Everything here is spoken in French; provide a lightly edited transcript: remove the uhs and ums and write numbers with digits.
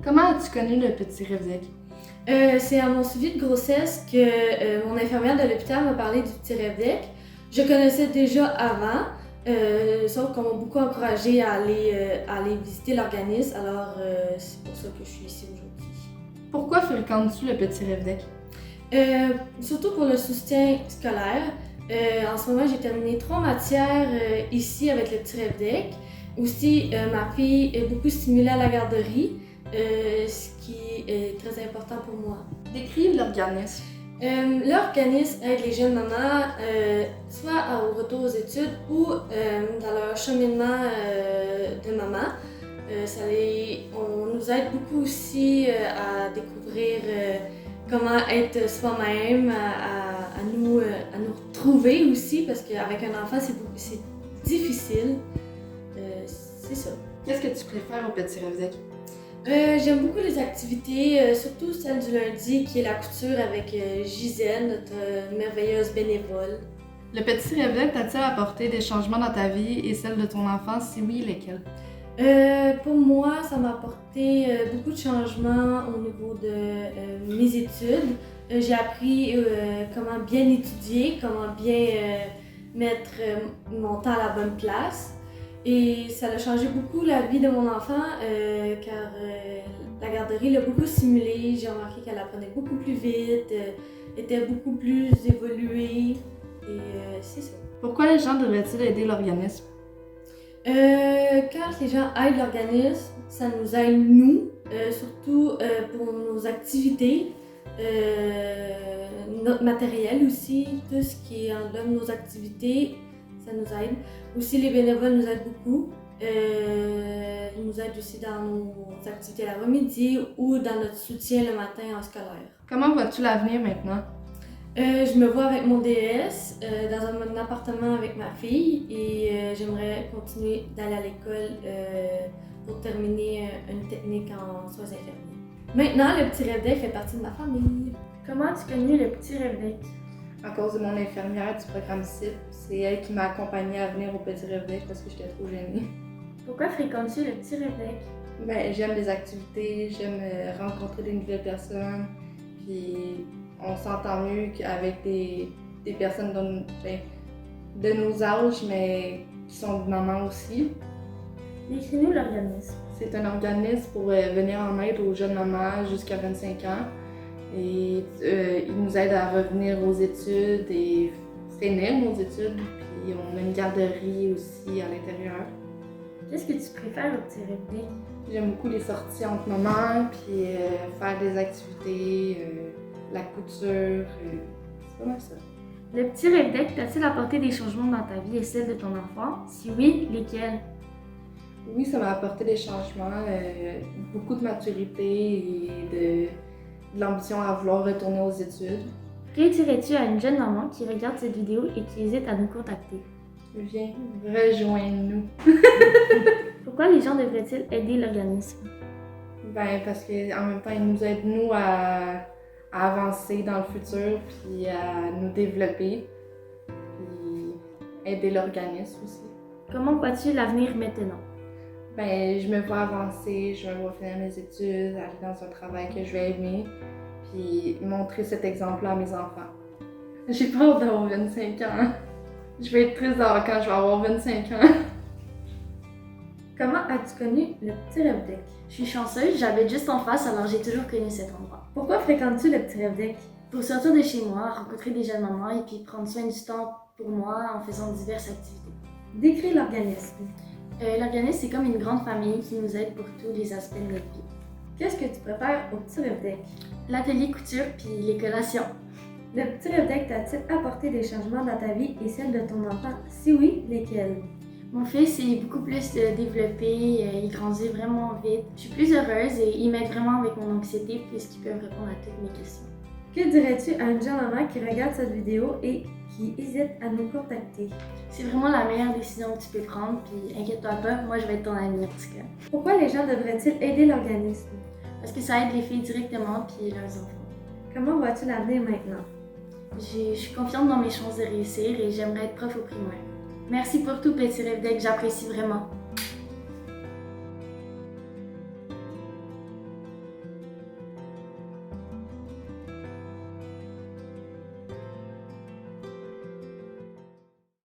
Comment as-tu connu le Petit Rêve-Dec? C'est à mon suivi de grossesse que mon infirmière de l'hôpital m'a parlé du Petit Rêve-Dec. Je connaissais déjà avant, sauf qu'on m'a beaucoup encouragée à aller visiter l'organisme, alors c'est pour ça que je suis ici aujourd'hui. Pourquoi fréquentes-tu le Petit Rêve-Dec? Surtout pour le soutien scolaire. En ce moment, j'ai terminé 3 matières ici avec le Petit Rêve-Dec. Aussi, ma fille est beaucoup stimulée à la garderie, ce qui est très important pour moi. Décris l'organisme. L'organisme aide les jeunes mamans soit au retour aux études ou dans leur cheminement de maman. On nous aide beaucoup aussi à découvrir comment être soi-même, à nous retrouver aussi, parce qu'avec un enfant, c'est difficile. C'est ça. Qu'est-ce que tu préfères au Petit Rêve-Dec? J'aime beaucoup les activités, surtout celle du lundi qui est la couture avec Gisèle, notre merveilleuse bénévole. Le Petit Rêve-Dec t'a-t-il apporté des changements dans ta vie et celle de ton enfant? Si oui, lesquels? Pour moi, ça m'a apporté beaucoup de changements au niveau de mes études. J'ai appris comment bien étudier, comment bien mettre mon temps à la bonne place. Et ça a changé beaucoup la vie de mon enfant car la garderie l'a beaucoup stimulée. J'ai remarqué qu'elle apprenait beaucoup plus vite, était beaucoup plus évoluée et c'est ça. Pourquoi les gens devraient-ils aider l'organisme? Quand les gens aident l'organisme, ça nous aide nous, surtout pour nos activités, notre matériel aussi, tout ce qui englobe nos activités, ça nous aide. Aussi, les bénévoles nous aident beaucoup. Ils nous aident aussi dans nos activités à l'après-midi ou dans notre soutien le matin en scolaire. Comment vois-tu l'avenir maintenant? Je me vois avec mon DS dans un appartement avec ma fille et j'aimerais continuer d'aller à l'école pour terminer une technique en soins infirmiers. Maintenant, le Petit Rêve-Dec fait partie de ma famille. Comment as-tu connu le Petit Rêve-Dec? À cause de mon infirmière du programme CIP, c'est elle qui m'a accompagnée à venir au Petit Rêve-Dec parce que j'étais trop gênée. Pourquoi fréquentes-tu le Petit Rêve-Dec? Ben, j'aime les activités, j'aime rencontrer des nouvelles personnes, puis on s'entend mieux qu'avec des personnes de nos âges, mais qui sont de maman aussi. Décris-nous l'organisme. C'est un organisme pour venir en aide aux jeunes mamans jusqu'à 25 ans. Et il nous aide à revenir aux études et finir nos études. Puis on a une garderie aussi à l'intérieur. Qu'est-ce que tu préfères au Petit Rêve-Dec? J'aime beaucoup les sorties entre mamans, puis faire des activités, la couture, c'est pas mal ça. Le Petit Rêve-Dec t'a-t-il apporté des changements dans ta vie et celle de ton enfant? Si oui, lesquels? Oui, ça m'a apporté des changements, beaucoup de maturité et de l'ambition à vouloir retourner aux études. Que dirais-tu à une jeune maman qui regarde cette vidéo et qui hésite à nous contacter? Viens, rejoins-nous. Pourquoi les gens devraient-ils aider l'organisme? Ben, parce qu'en même temps, ils nous aident, nous, à avancer dans le futur, puis à nous développer, puis aider l'organisme aussi. Comment vois-tu l'avenir maintenant? Ben, je me vois avancer, je me vois finir mes études, aller dans un travail que je vais aimer, puis montrer cet exemple-là à mes enfants. J'ai peur d'avoir 25 ans. Je vais être triste quand je vais avoir 25 ans. Comment as-tu connu le Petit Rêve-Dec? Je suis chanceuse, j'habite juste en face, alors j'ai toujours connu cet endroit. Pourquoi fréquentes-tu le Petit Rêve-Dec? Pour sortir de chez moi, rencontrer des jeunes mamans et puis prendre soin du temps pour moi en faisant diverses activités. Décris l'organisme. L'organisme, c'est comme une grande famille qui nous aide pour tous les aspects de notre vie. Qu'est-ce que tu préfères au Petit Rêve-Dec? L'atelier couture puis les collations. Le Petit Rêve-Dec t'a-t-il apporté des changements dans ta vie et celle de ton enfant? Si oui, lesquels? Mon fils est beaucoup plus développé, il grandit vraiment vite. Je suis plus heureuse et il m'aide vraiment avec mon anxiété puisqu'il peut me répondre à toutes mes questions. Que dirais-tu à une jeune maman qui regarde cette vidéo et qui hésite à nous contacter? C'est vraiment la meilleure décision que tu peux prendre, puis inquiète-toi pas, moi je vais être ton amie en tout cas. Pourquoi les gens devraient-ils aider l'organisme? Parce que ça aide les filles directement puis leurs enfants. Comment vois-tu l'avenir maintenant? Je suis confiante dans mes chances de réussir et j'aimerais être prof au primaire. Merci pour tout, Petit Rêve-Dec, j'apprécie vraiment.